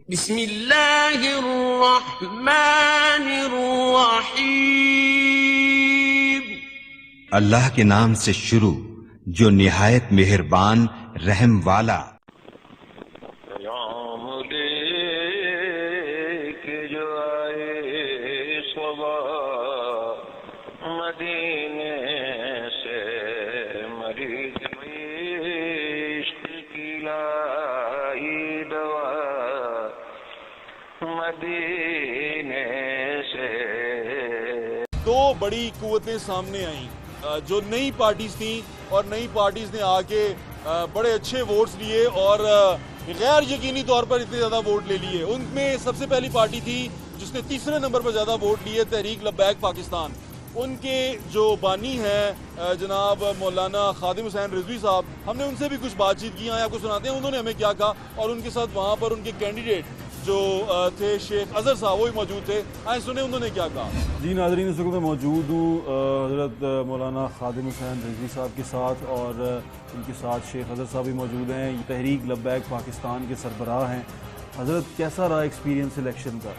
بسم اللہ الرحمن الرحیم۔ اللہ کے نام سے شروع جو نہایت مہربان رحم والا۔ پیام لے کے جو آئے صبح مدینے سے، مریض عشق کی لائی دوا مدینے سے۔ دو بڑی قوتیں سامنے آئیں جو نئی پارٹیز تھیں، اور نئی پارٹیز نے آ کے بڑے اچھے ووٹس لیے اور غیر یقینی طور پر اتنے زیادہ ووٹ لے لیے۔ ان میں سب سے پہلی پارٹی تھی جس نے تیسرے نمبر پر زیادہ ووٹ لیے، تحریک لبیک پاکستان۔ ان کے جو بانی ہیں جناب مولانا خادم حسین رضوی صاحب، ہم نے ان سے بھی کچھ بات چیت کی، آپ کو سناتے ہیں انہوں نے ہمیں کیا کہا، اور ان کے ساتھ وہاں پر ان کے کینڈیڈیٹ جو تھے شیخ اظہر صاحب، وہ بھی موجود تھے۔ آئیں سنیں انہوں نے کیا کہا۔ جی ناظرین، اس وقت میں موجود ہوں حضرت مولانا خادم حسین رضوی صاحب کے ساتھ، اور ان کے ساتھ شیخ اظہر صاحب بھی موجود ہیں، تحریک لبیک پاکستان کے سربراہ ہیں۔ حضرت کیسا رہا ایکسپیرینس الیکشن کا؟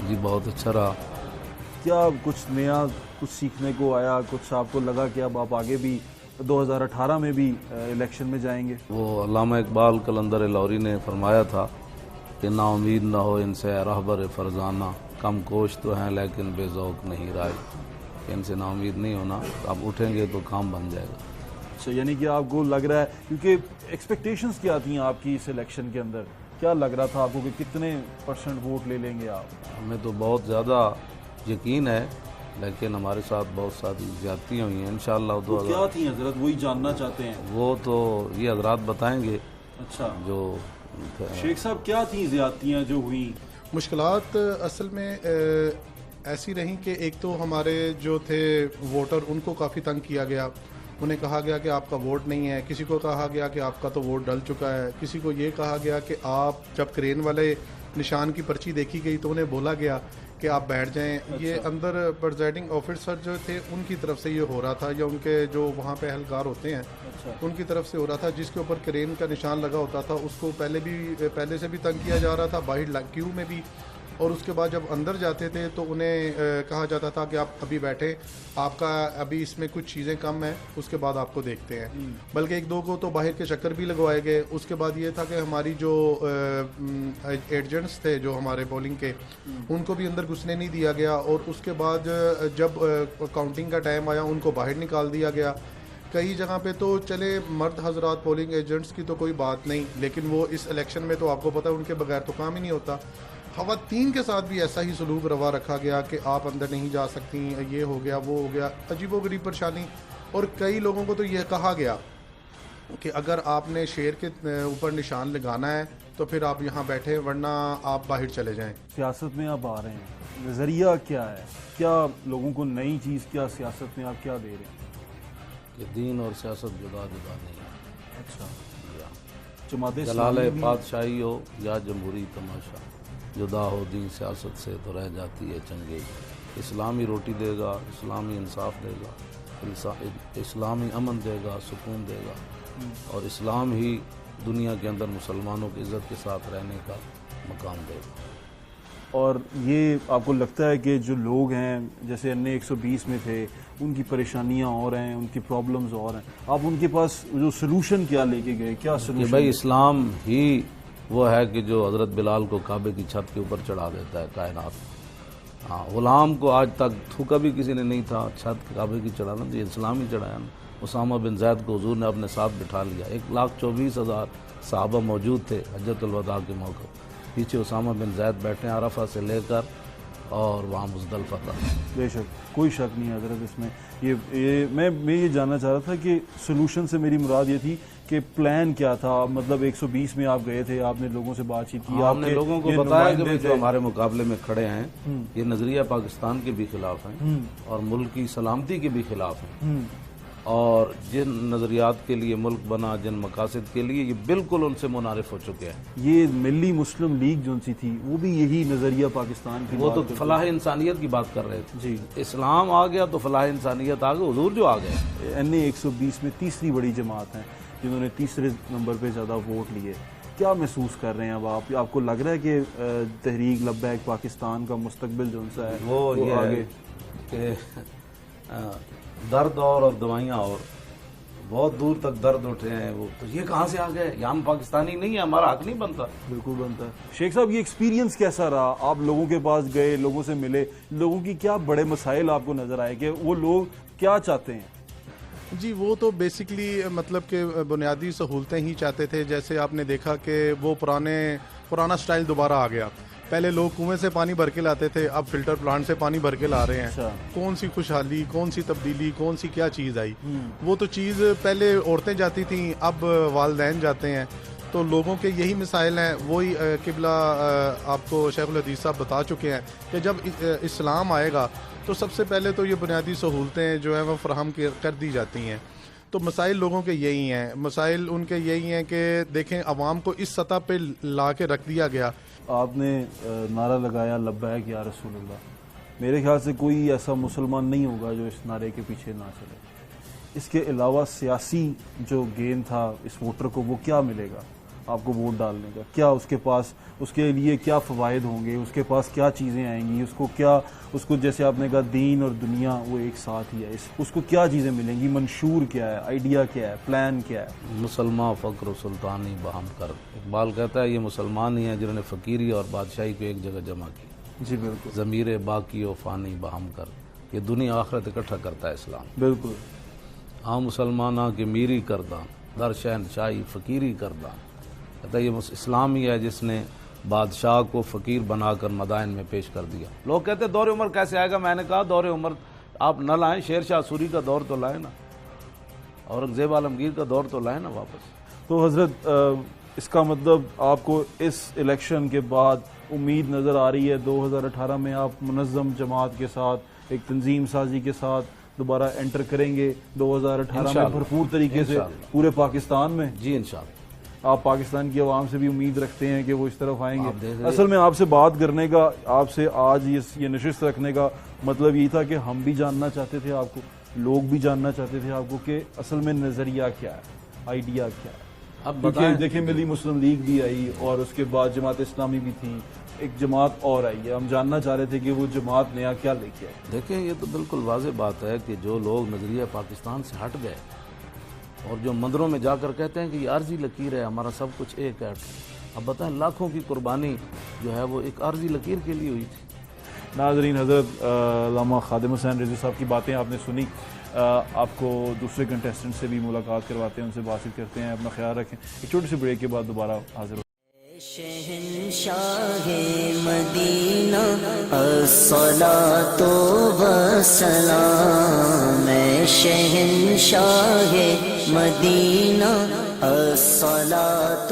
جی بہت اچھا رہا۔ کیا کچھ نیا کچھ سیکھنے کو آیا؟ کچھ آپ کو لگا کہ اب آپ آگے بھی 2018 میں بھی الیکشن میں جائیں گے؟ وہ علامہ اقبال قلندر لاہوری نے فرمایا تھا کہ نا امید نہ ہو ان سے رہبر فرزانہ، کم کوش تو ہیں لیکن بے ذوق نہیں رائے، کہ ان سے نا امید نہیں ہونا، آپ اٹھیں گے تو کام بن جائے گا۔ اچھا، یعنی کہ آپ کو لگ رہا ہے، کیونکہ ایکسپیکٹیشنز کیا تھیں آپ کی اس الیکشن کے اندر؟ کیا لگ رہا تھا آپ کو کہ کتنے % ووٹ لے لیں گے آپ؟ ہمیں تو بہت زیادہ یقین ہے، لیکن ہمارے ساتھ بہت ساری زیادتیاں ہوئی ہیں انشاءاللہ۔ وہ کیا تھیں حضرت؟ وہی جاننا چاہتے ہیں۔ وہ تو یہ حضرات بتائیں گے۔ اچھا، جو شیخ صاحب کیا تھیں زیادتیاں جو ہوئیں؟ مشکلات اصل میں ایسی رہیں کہ ایک تو ہمارے جو تھے ووٹر، ان کو کافی تنگ کیا گیا۔ انہیں کہا گیا کہ آپ کا ووٹ نہیں ہے، کسی کو کہا گیا کہ آپ کا تو ووٹ ڈل چکا ہے، کسی کو یہ کہا گیا کہ آپ جب کرین والے نشان کی پرچی دیکھی گئی تو انہیں بولا گیا کہ آپ بیٹھ جائیں۔ یہ اندر پریزائڈنگ آفیسر جو تھے ان کی طرف سے یہ ہو رہا تھا، یا ان کے جو وہاں پہ اہلکار ہوتے ہیں ان کی طرف سے ہو رہا تھا، جس کے اوپر کرین کا نشان لگا ہوتا تھا اس کو پہلے سے بھی تنگ کیا جا رہا تھا، باہر کیو میں بھی، اور اس کے بعد جب اندر جاتے تھے تو انہیں کہا جاتا تھا کہ آپ ابھی بیٹھیں، آپ کا ابھی اس میں کچھ چیزیں کم ہیں، اس کے بعد آپ کو دیکھتے ہیں۔ بلکہ ایک دو کو تو باہر کے چکر بھی لگوائے گئے۔ اس کے بعد یہ تھا کہ ہماری جو ایجنٹس تھے جو ہمارے پولنگ کے، ان کو بھی اندر گھسنے نہیں دیا گیا، اور اس کے بعد جب کاؤنٹنگ کا ٹائم آیا ان کو باہر نکال دیا گیا۔ کئی جگہ پہ تو چلے مرد حضرات پولنگ ایجنٹس کی تو کوئی بات نہیں، لیکن وہ اس الیکشن میں تو آپ کو پتہ ہے ان کے بغیر تو کام ہی نہیں ہوتا۔ خواتین کے ساتھ بھی ایسا ہی سلوک روا رکھا گیا کہ آپ اندر نہیں جا سکتی، یہ ہو گیا وہ ہو گیا، عجیب و غریب پریشانی۔ اور کئی لوگوں کو تو یہ کہا گیا کہ اگر آپ نے شیر کے اوپر نشان لگانا ہے تو پھر آپ یہاں بیٹھے، ورنہ آپ باہر چلے جائیں۔ سیاست میں آپ آ رہے ہیں، نظریہ کیا ہے؟ کیا لوگوں کو نئی چیز کیا سیاست میں آپ کیا دے رہے ہیں؟ کہ دین اور سیاست جدا جدا نہیں ہے۔ اچھا، جماعت جلال اسلامی پادشاہی ہو یا جمہوری تماشا، جدا ہو دین سیاست سے تو رہ جاتی ہے چنگیز۔ اسلامی روٹی دے گا، اسلامی انصاف دے گا، اسلامی امن دے گا، سکون دے گا، اور اسلام ہی دنیا کے اندر مسلمانوں کی عزت کے ساتھ رہنے کا مقام دے گا۔ اور یہ آپ کو لگتا ہے کہ جو لوگ ہیں جیسے ان 120 میں تھے، ان کی پریشانیاں اور ہیں، ان کی پرابلمز اور ہیں، آپ ان کے پاس جو سلوشن کیا لے کے گئے؟ کیا کہ سلوشن؟ بھائی اسلام ہی وہ ہے کہ جو حضرت بلال کو کعبے کی چھت کے اوپر چڑھا دیتا ہے کائنات۔ ہاں، غلام کو آج تک تھوکا بھی کسی نے نہیں تھا، چھت کعبے کی چڑھانا تو یہ اسلام ہی چڑھایا نا۔ اسامہ بن زید کو حضور نے اپنے ساتھ بٹھا لیا، 1,24,000 صحابہ موجود تھے حجۃ الوداع کے موقع، پیچھے اسامہ بن زید بیٹھے ہیں عرفہ سے لے کر اور وہاں مزدلفہ تک۔ بے شک، کوئی شک نہیں ہے حضرت اس میں۔ میں یہ جاننا چاہ رہا تھا کہ سلوشن سے میری مراد یہ تھی کہ پلان کیا تھا؟ مطلب 120 میں آپ گئے تھے، آپ نے لوگوں سے بات چیت کی، ہم نے لوگوں کو بتایا کہ جو ہمارے مقابلے میں کھڑے ہیں یہ نظریہ پاکستان کے بھی خلاف ہیں اور ملک کی سلامتی کے بھی خلاف ہیں، اور جن نظریات کے لیے ملک بنا، جن مقاصد کے لیے، یہ بالکل ان سے منحرف ہو چکے ہیں۔ یہ ملی مسلم لیگ جو سی تھی وہ بھی یہی نظریہ پاکستان کی، وہ تو فلاح انسانیت کی بات کر رہے تھے۔ جی، اسلام آ گیا تو فلاح انسانیت آ گئی، حضور جو آ گئے۔ NA 120 میں تیسری بڑی جماعت ہیں جنہوں نے تیسرے نمبر پہ زیادہ ووٹ لیے۔ کیا محسوس کر رہے ہیں اب آپ کو لگ رہا ہے کہ تحریک لبیک پاکستان کا مستقبل جو سا ہے وہ یہ آگے کہ درد اور دوائیاں اور بہت دور تک درد اٹھے ہیں، وہ تو یہ کہاں سے آ گئے؟ یہ ہم پاکستانی نہیں ہے، ہمارا حق نہیں بنتا. بالکل بنتا ہے. شیخ صاحب یہ ایکسپیرینس کیسا رہا؟ آپ لوگوں کے پاس گئے، لوگوں سے ملے، لوگوں کی کیا بڑے مسائل آپ کو نظر آئے کہ وہ لوگ کیا چاہتے ہیں؟ جی وہ تو بیسکلی مطلب کہ بنیادی سہولتیں ہی چاہتے تھے. جیسے آپ نے دیکھا کہ وہ پرانا سٹائل دوبارہ آ گیا. پہلے لوگ کنویں سے پانی بھر کے لاتے تھے، اب فلٹر پلانٹ سے پانی بھر کے لا رہے ہیں. کون سی خوشحالی، کون سی تبدیلی، کون سی کیا چیز آئی؟ وہ تو چیز پہلے عورتیں جاتی تھیں، اب والدین جاتے ہیں. تو لوگوں کے یہی مسائل ہیں. وہی قبلہ آپ کو شیخ الحدیث صاحب بتا چکے ہیں کہ جب اسلام آئے گا تو سب سے پہلے تو یہ بنیادی سہولتیں جو ہیں وہ فراہم کر دی جاتی ہیں. تو مسائل لوگوں کے یہی ہیں. مسائل ان کے یہی ہیں کہ دیکھیں عوام کو اس سطح پہ لا کے رکھ دیا گیا. آپ نے نعرہ لگایا لبیک یا رسول اللہ. میرے خیال سے کوئی ایسا مسلمان نہیں ہوگا جو اس نعرے کے پیچھے نہ چلے. اس کے علاوہ سیاسی جو گین تھا اس ووٹر کو، وہ کیا ملے گا آپ کو ووٹ ڈالنے کا؟ کیا اس کے پاس، اس کے لیے کیا فوائد ہوں گے؟ اس کے پاس کیا چیزیں آئیں گی؟ اس کو جیسے آپ نے کہا دین اور دنیا وہ ایک ساتھ ہی ہے، اس کو کیا چیزیں ملیں گی؟ منشور کیا ہے، آئیڈیا کیا ہے، پلان کیا ہے؟ مسلمان فقر و سلطانی بہم کر. اقبال کہتا ہے یہ مسلمان ہی ہیں جنہوں نے فقیری اور بادشاہی کو ایک جگہ جمع کی. جی بالکل. ضمیر باقی و فانی بہم کر. یہ دنیا آخرت اکٹھا کرتا ہے اسلام. بالکل. ہاں مسلمانہ کی میری کرداں در شہنشاہی فقیری کرداں. کہتا ہے یہ اسلام ہی ہے جس نے بادشاہ کو فقیر بنا کر مدائن میں پیش کر دیا. لوگ کہتے ہیں دور عمر کیسے آئے گا؟ میں نے کہا دور عمر آپ نہ لائیں، شیر شاہ سوری کا دور تو لائیں نا، اورنگزیب عالمگیر کا دور تو لائیں نا واپس. تو حضرت اس کا مطلب آپ کو اس الیکشن کے بعد امید نظر آ رہی ہے 2018 میں آپ منظم جماعت کے ساتھ، ایک تنظیم سازی کے ساتھ دوبارہ انٹر کریں گے 2018 میں بھرپور طریقے سے پورے پاکستان میں؟ جی انشاءاللہ. آپ پاکستان کی عوام سے بھی امید رکھتے ہیں کہ وہ اس طرف آئیں گے؟ اصل میں آپ سے بات کرنے کا، آپ سے آج یہ نشست رکھنے کا مطلب یہی تھا کہ ہم بھی جاننا چاہتے تھے آپ کو، لوگ بھی جاننا چاہتے تھے آپ کو کہ اصل میں نظریہ کیا ہے، آئیڈیا کیا ہے. کیونکہ دیکھیں ملی مسلم لیگ بھی آئی اور اس کے بعد جماعت اسلامی بھی تھی، ایک جماعت اور آئی ہے. ہم جاننا چاہ رہے تھے کہ وہ جماعت نیا کیا لے کے آئی. دیکھیں یہ تو بالکل واضح بات ہے کہ جو لوگ نظریہ پاکستان سے ہٹ گئے اور جو مندروں میں جا کر کہتے ہیں کہ یہ عارضی لکیر ہے، ہمارا سب کچھ ایک ہے. اب بتائیں لاکھوں کی قربانی جو ہے وہ ایک عارضی لکیر کے لیے ہوئی تھی. ناظرین، حضرت علامہ خادم حسین رضوی صاحب کی باتیں آپ نے سنی. آپ کو دوسرے کنٹیسٹنٹ سے بھی ملاقات کرواتے ہیں، ان سے بات چیت کرتے ہیں. اپنا خیال رکھیں. ایک چھوٹی سی بریک کے بعد دوبارہ حاضر ہوں. شہنشاہ مدینہ الصلاۃ والسلام، میں شہنشاہ مدینہ الصلاۃ